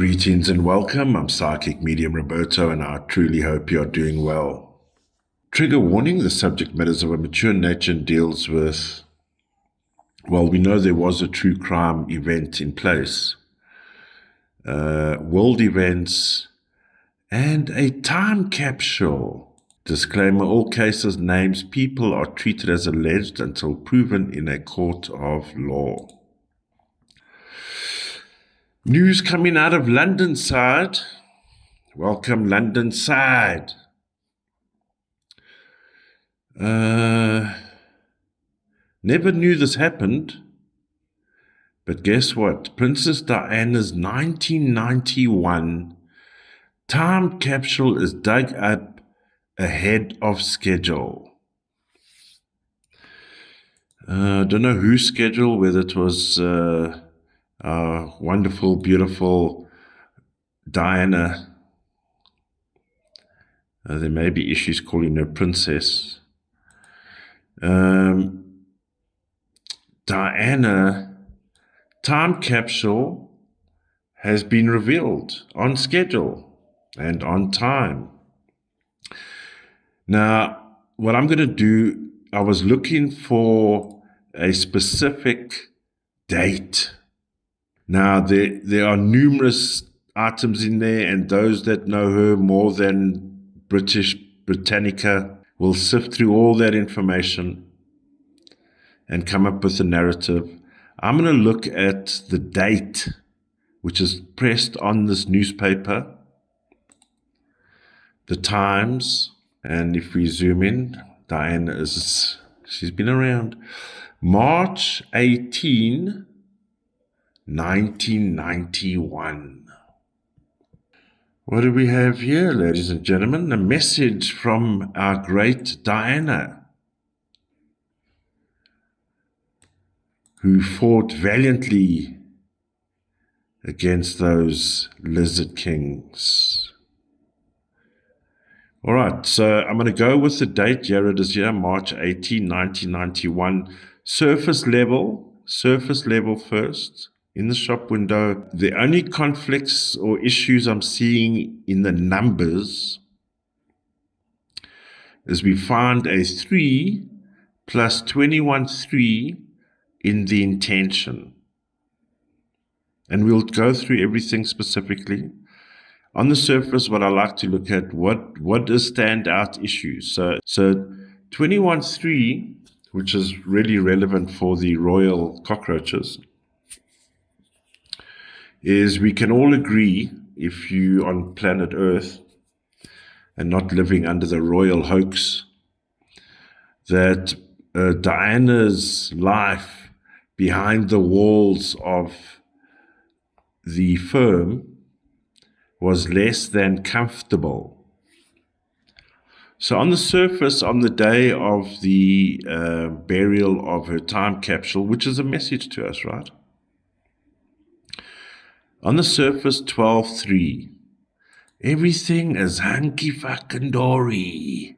Greetings and welcome. I'm Psychic Medium Roberto, and I truly hope you are doing well. Trigger warning: the subject matter is of a mature nature and deals with, well, we know there was a true crime event in place, world events, and a time capsule. Disclaimer: all cases, names, people are treated as alleged until proven in a court of law. News coming out of London side. Welcome, London side. Never knew this happened, but guess what? Princess Diana's 1991 time capsule is dug up ahead of schedule. Don't know whose schedule, whether it was wonderful, beautiful Diana. There may be issues calling her princess. Diana time capsule has been revealed on schedule and on time. Now, what I'm going to do, I was looking for a specific date. Now, there are numerous items in there, and those that know her more than Britannica will sift through all that information and come up with a narrative. I'm going to look at the date, which is pressed on this newspaper, the times, and if we zoom in, Diana she's been around. March 18, 1991. What do we have here, ladies and gentlemen? A message from our great Diana, who fought valiantly against those lizard kings. All right, so I'm going to go with the date. Here it is here, March 18, 1991. Surface level first. In the shop window, the only conflicts or issues I'm seeing in the numbers is we find a 3 plus 21 3 in the intention. And we'll go through everything specifically. On the surface, what I like to look at, what is standout issues. So 21 3, which is really relevant for the royal cockroaches, is we can all agree, if you on planet Earth and not living under the royal hoax, that Diana's life behind the walls of the firm was less than comfortable. So on the surface, on the day of the burial of her time capsule, which is a message to us, right? On the surface, 12-3. Everything is hunky-fucking-dory.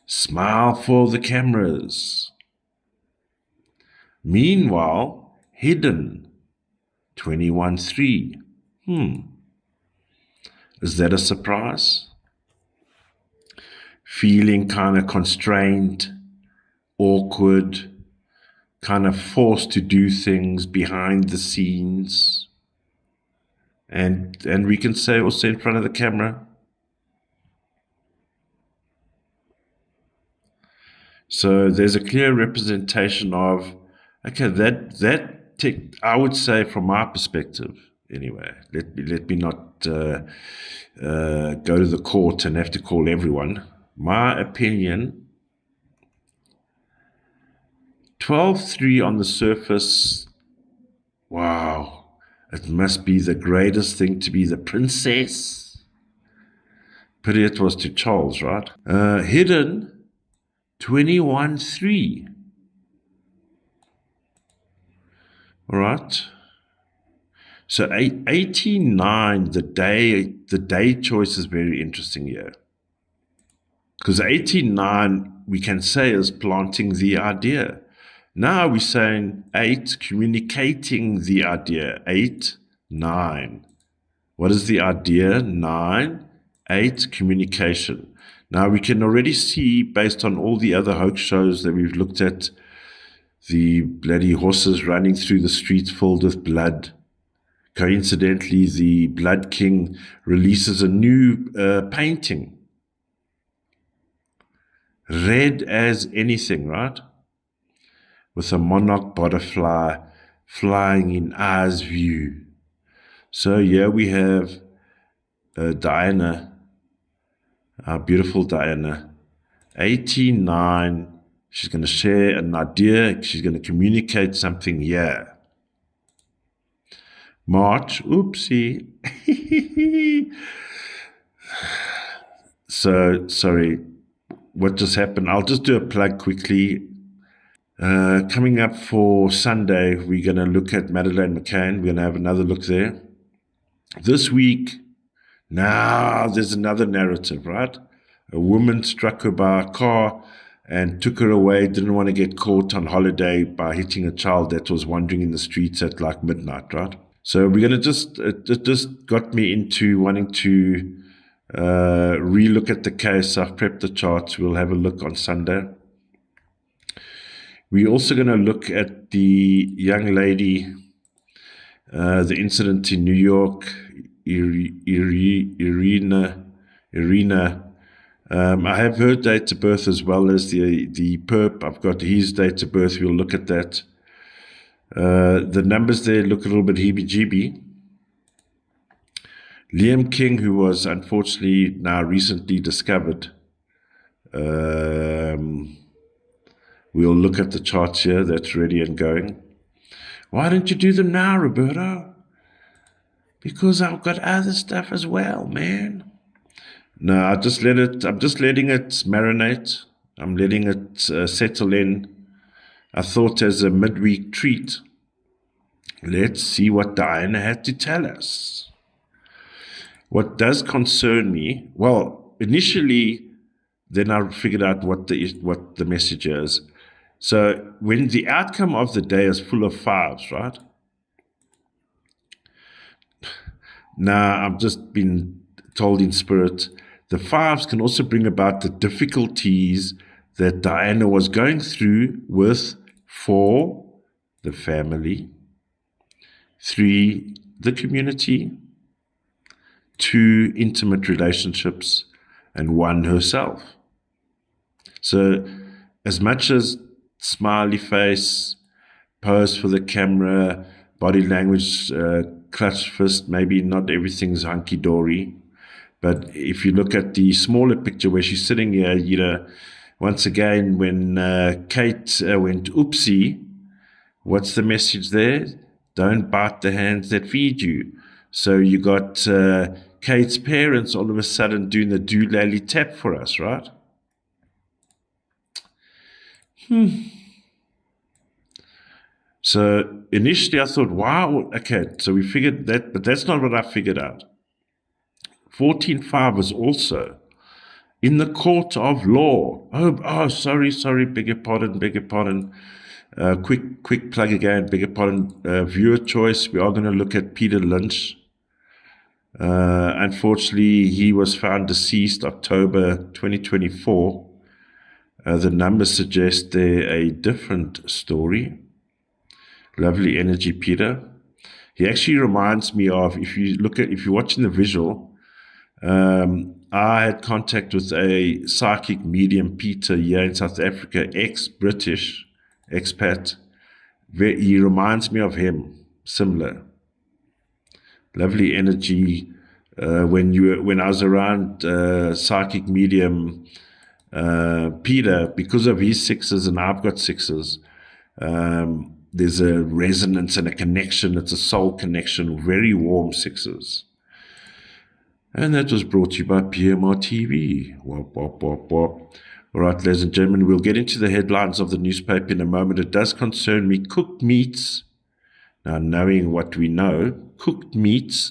Smile for the cameras. Meanwhile, hidden, 21-3. Is that a surprise? Feeling kind of constrained, awkward, kind of forced to do things behind the scenes. And we can say also in front of the camera. So there's a clear representation of, okay, that I would say from my perspective, anyway, let me not go to the court and have to call everyone. My opinion, 12-3 on the surface, wow. It must be the greatest thing to be the princess. Pity it was to Charles, right? Hidden, 21-3. All right. So 18-9, the day choice is very interesting here. Because 18-9, we can say, is planting the idea. Now we're saying 8, communicating the idea. 8, 9. What is the idea? 9. 8, communication. Now, we can already see, based on all the other hoax shows that we've looked at, the bloody horses running through the streets filled with blood. Coincidentally, the Blood King releases a new painting. Red as anything, right? With a monarch butterfly flying in eyes view. So here we have Diana, our beautiful Diana, 89. She's going to share an idea. She's going to communicate something here. March, oopsie. So, sorry, what just happened? I'll just do a plug quickly. Coming up for Sunday, we're going to look at Madeleine McCann. We're going to have another look there. This week, now there's another narrative, right? A woman struck her by a car and took her away, didn't want to get caught on holiday by hitting a child that was wandering in the streets at like midnight, right? So we're going to it just got me into wanting to re-look at the case. I've prepped the charts. We'll have a look on Sunday. We're also going to look at the young lady, the incident in New York, Irina. I have her date of birth as well as the perp. I've got his date of birth. We'll look at that. The numbers there look a little bit heebie-jeebie. Liam King, who was unfortunately now recently discovered. We'll look at the charts here. That's ready and going. Why don't you do them now, Roberto? Because I've got other stuff as well, man. No, I'm just letting it marinate. I'm letting it settle in. I thought as a midweek treat, let's see what Diana had to tell us. What does concern me, well, initially, then I figured out what the message is. So when the outcome of the day is full of 5s, right? Now, I've just been told in spirit, the 5s can also bring about the difficulties that Diana was going through with 4, the family, 3, the community, 2, intimate relationships, and 1, herself. So as much as smiley face, pose for the camera, body language, clutched fist, maybe not everything's hunky-dory, but if you look at the smaller picture where she's sitting here, you know, once again, when Kate went oopsie, what's the message there? Don't bite the hands that feed you. So you got Kate's parents all of a sudden doing the doolally tap for us, right? So initially I thought, wow, okay, so we figured that, but that's not what I figured out. 14.5 is also in the court of law. Oh, sorry, beg your pardon. Quick plug again, beg your pardon. Viewer choice, we are going to look at Peter Lynch. Unfortunately, he was found deceased October 2024. The numbers suggest they're a different story. Lovely energy, Peter. He actually reminds me of, if you're watching the visual, I had contact with a psychic medium, Peter, here in South Africa, ex-British, expat. He reminds me of him, similar. Lovely energy. When I was around psychic medium Peter, because of his 6s and I've got 6s, there's a resonance and a connection. It's a soul connection, very warm 6s. And that was brought to you by PMR TV. Wop, wop, wop, wop. All right, ladies and gentlemen, we'll get into the headlines of the newspaper in a moment. It does concern me. Cooked meats. Now, knowing what we know, cooked meats.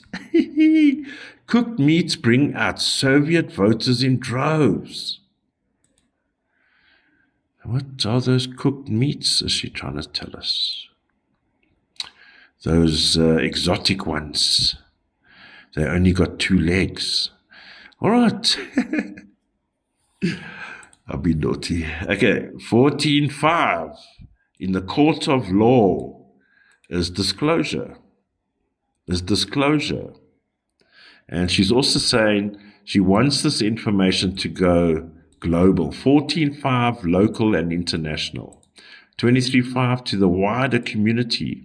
Cooked meats bring out Soviet voters in droves. What are those cooked meats, is she trying to tell us? Those exotic ones. They only got 2 legs. All right. I'll be naughty. Okay, 14.5. In the court of law is disclosure. And she's also saying she wants this information to go global. 14.5, local and international. 23.5, to the wider community.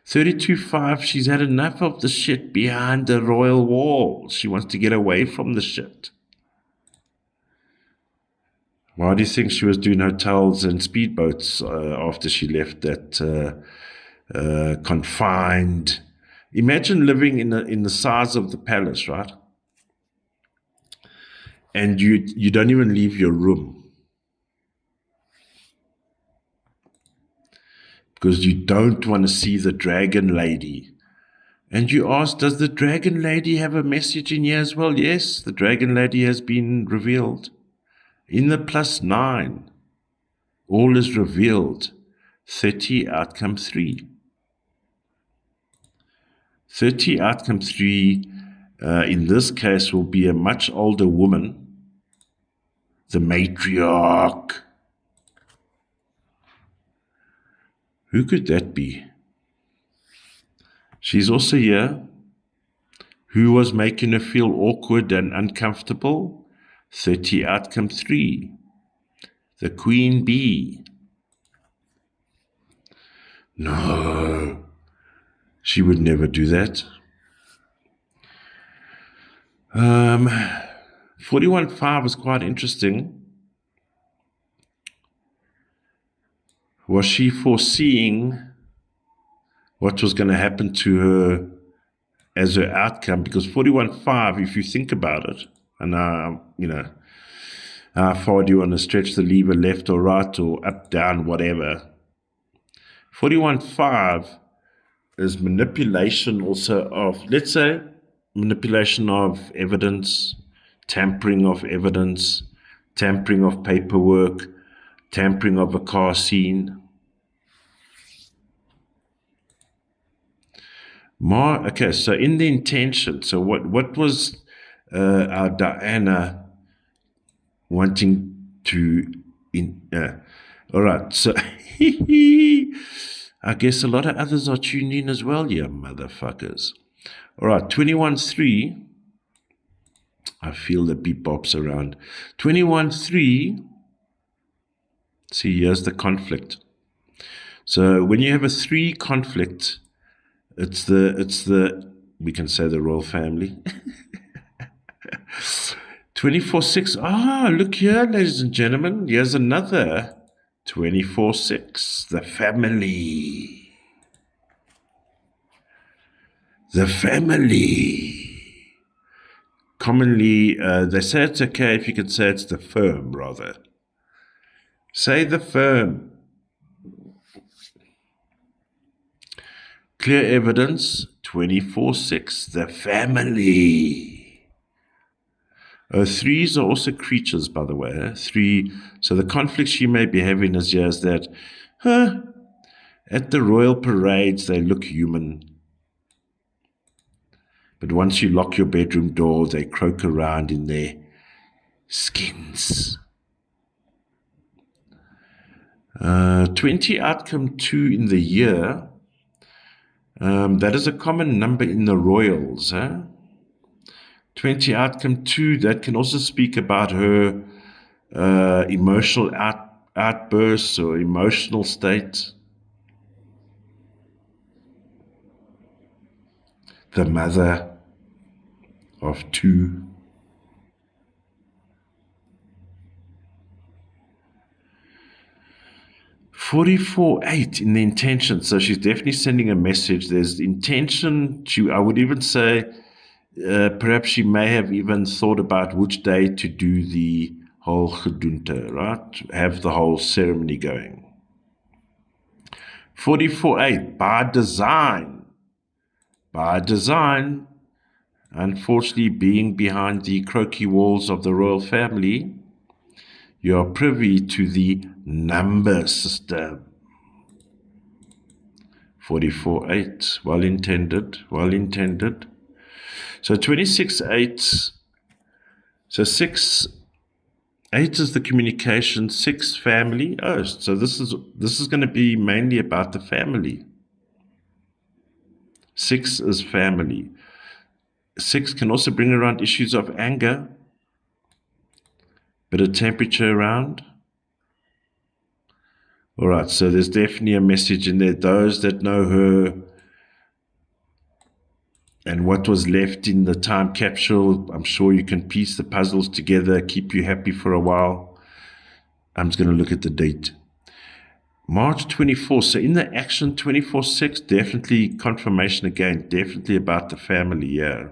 32.5, she's had enough of the shit behind the royal wall. She wants to get away from the shit. Why do you think she was doing hotels and speedboats after she left that confined? Imagine living in the size of the palace, right? And you don't even leave your room because you don't want to see the dragon lady. And you ask, does the dragon lady have a message in here as well? Yes, the dragon lady has been revealed. In the +9, all is revealed. 30, outcome 3. 30, outcome 3, in this case, will be a much older woman, the matriarch. Who could that be? She's also here. Who was making her feel awkward and uncomfortable? 30, outcome 3. The queen bee. No, she would never do that. 41.5 is quite interesting. Was she foreseeing what was going to happen to her as her outcome? Because 41.5, if you think about it, and how far do you want to stretch the lever, left or right or up, down, whatever? 41.5 is manipulation also of, let's say, manipulation of evidence, tampering of evidence, tampering of paperwork, tampering of a car scene. Okay, so in the intention, so what was our Diana wanting to, all right, so I guess a lot of others are tuned in as well, yeah, motherfuckers. All right, 21.3, I feel the beep bops around. 21.3, see, here's the conflict. So when you have a 3 conflict, it's the we can say the royal family. 24.6. Look here, ladies and gentlemen. Here's another 24.6. The family. The family. Commonly, they say it's okay if you can say it's the firm, rather. Say the firm. Clear evidence. 24.6. The family. 3s are also creatures, by the way. 3. So the conflict she may be having is that, at the royal parades, they look human. But once you lock your bedroom door, they croak around in their skins. 20, outcome 2 in the year. That is a common number in the royals. 20, outcome 2, that can also speak about her emotional outbursts or emotional state. The mother of 2. (44.8) in the intention. So she's definitely sending a message. There's intention. I would even say perhaps she may have even thought about which day to do the whole gedunte, right? Have the whole ceremony going. 44.8, by design. By design, unfortunately, being behind the croaky walls of the royal family, you are privy to the number system. 44.8, well intended, well intended. So 26-8. So 6-8 is the communication. 6 family. Oh, so this is going to be mainly about the family. 6 is family. 6 can also bring around issues of anger, bit of temperature around. All right, so there's definitely a message in there. Those that know her and what was left in the time capsule, I'm sure you can piece the puzzles together, keep you happy for a while. I'm just going to look at the date. March 24. So in the action 24-6, definitely confirmation again, definitely about the family, yeah.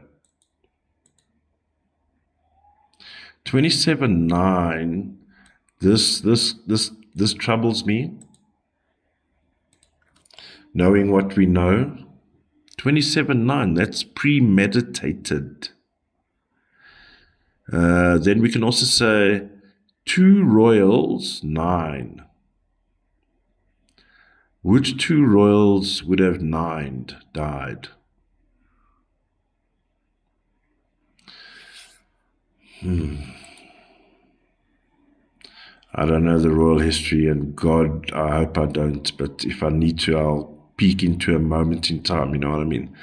27-9, this troubles me. Knowing what we know. 27-9, that's premeditated. Then we can also say 2 royals, 9. Which 2 royals would have died? I don't know the royal history, and God, I hope I don't, but if I need to, I'll peek into a moment in time, you know what I mean?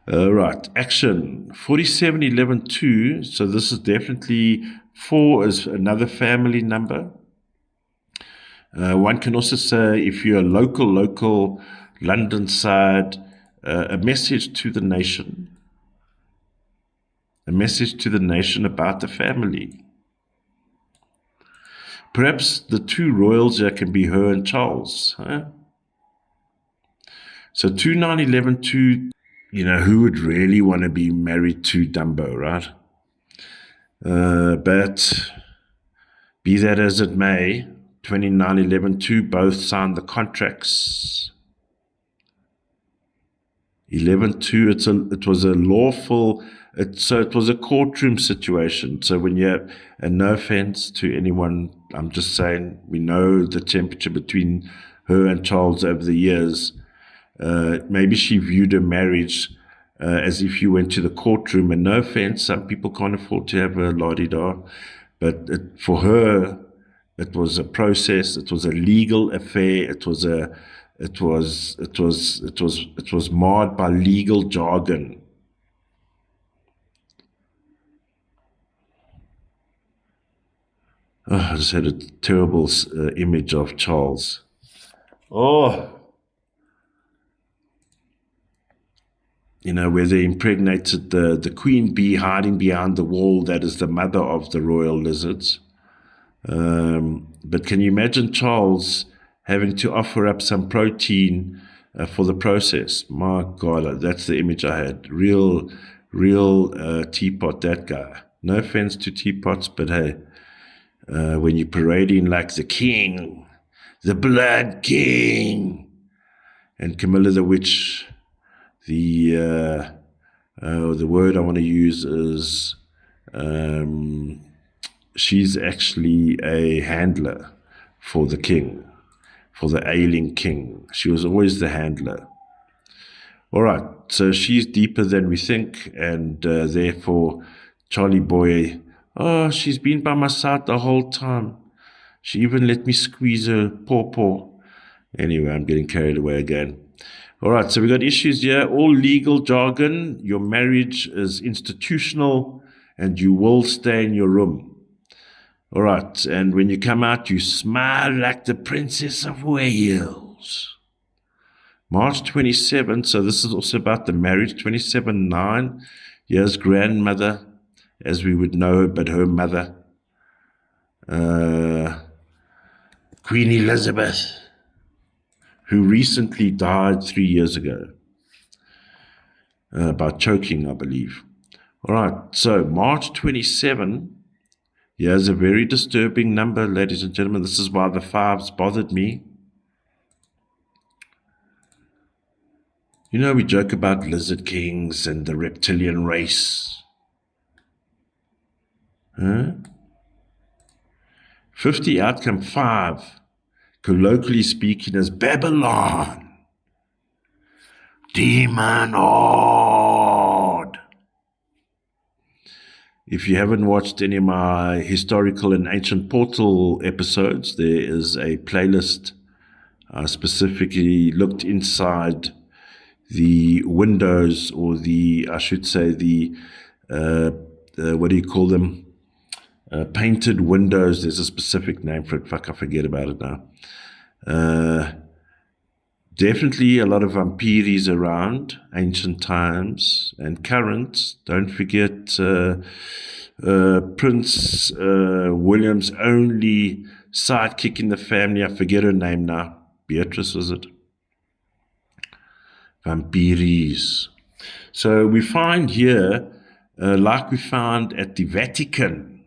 Right, action 47-11-2. So this is definitely 4 is another family number. One can also say, if you're a local London side, a message to the nation. A message to the nation about the family. Perhaps the 2 royals here can be her and Charles. Huh? So 2-9-11-2, you know, who would really want to be married to Dumbo, right? But be that as it may, 29-11-2, both signed the contracts. 11-2, it was a lawful, so it was a courtroom situation. So when you have, and no offense to anyone, I'm just saying, we know the temperature between her and Charles over the years. Maybe she viewed a marriage as if you went to the courtroom, and no offense, some people can't afford to have a la-di-da, but for her, it was a process, it was a legal affair, it was marred by legal jargon. Oh, I just had a terrible image of Charles. Oh, you know, where they impregnated the queen bee hiding behind the wall that is the mother of the royal lizards. But can you imagine Charles having to offer up some protein for the process? My God, that's the image I had. Real teapot, that guy. No offense to teapots, but hey, when you're parading like the king, the blood king, and Camilla the witch, the word I want to use is she's actually a handler for the king, for the ailing king. She was always the handler. All right, so she's deeper than we think, and therefore Charlie boy, oh, she's been by my side the whole time. She even let me squeeze her paw. Anyway, I'm getting carried away again. All right, so we got issues here, all legal jargon. Your marriage is institutional, and you will stay in your room. All right, and when you come out, you smile like the Princess of Wales. March 27, so this is also about the marriage, 27-9. Here's grandmother, as we would know her, but her mother, Queen Elizabeth, who recently died 3 years ago, by choking, I believe. All right, so March 27, here's a very disturbing number, ladies and gentlemen. This is why the 5s bothered me. You know, we joke about lizard kings and the reptilian race. Huh? 50 outcome 5, colloquially speaking, as Babylon. Demon Horde. If you haven't watched any of my historical and ancient portal episodes, there is a playlist. I specifically looked inside the windows, or I should say what do you call them? Painted windows. There's a specific name for it. Fuck, I forget about it now. Definitely a lot of vampiris around, ancient times and current. Don't forget Prince William's only sidekick in the family. I forget her name now. Beatrice, was it? Vampiris. So we find here, like we found at the Vatican,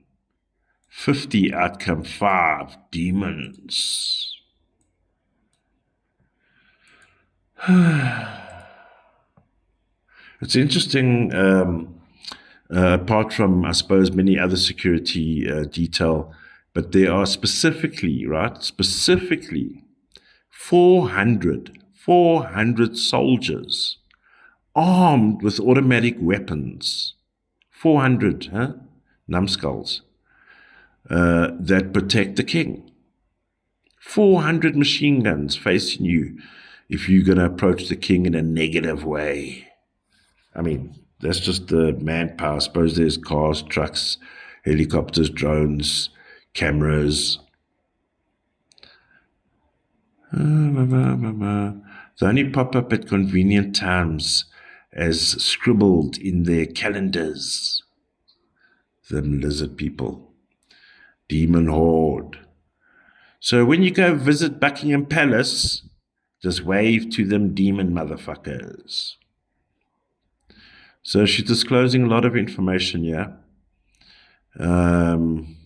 50 outcome 5 demons. It's interesting, apart from, I suppose, many other security detail, but there are specifically 400 soldiers armed with automatic weapons. 400, numbskulls, that protect the king. 400 machine guns facing you if you're going to approach the king in a negative way. I mean, that's just the manpower. I suppose there's cars, trucks, helicopters, drones, cameras. They only pop up at convenient times as scribbled in their calendars. Them lizard people. Demon horde. So when you go visit Buckingham Palace, just wave to them demon motherfuckers. So she's disclosing a lot of information here. And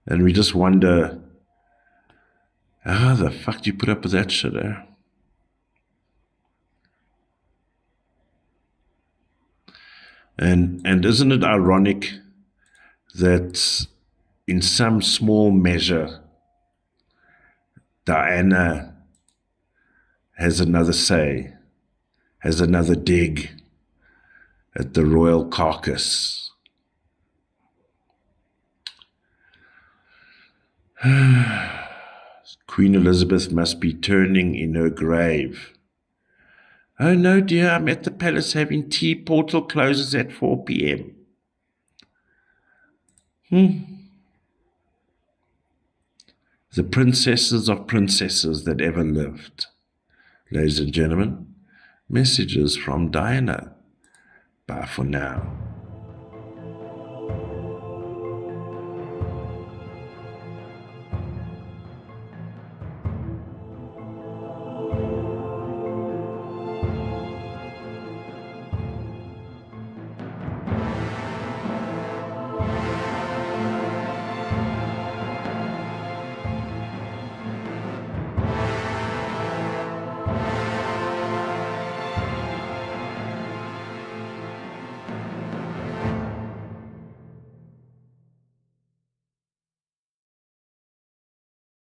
we just wonder, how the fuck do you put up with that shit, eh? And isn't it ironic that in some small measure, Diana has another say, has another dig at the royal carcass? Queen Elizabeth must be turning in her grave. Oh no, dear, I'm at the palace having tea. Portal closes at 4 p.m. The princesses of princesses that ever lived. Ladies and gentlemen, messages from Diana. Bye for now.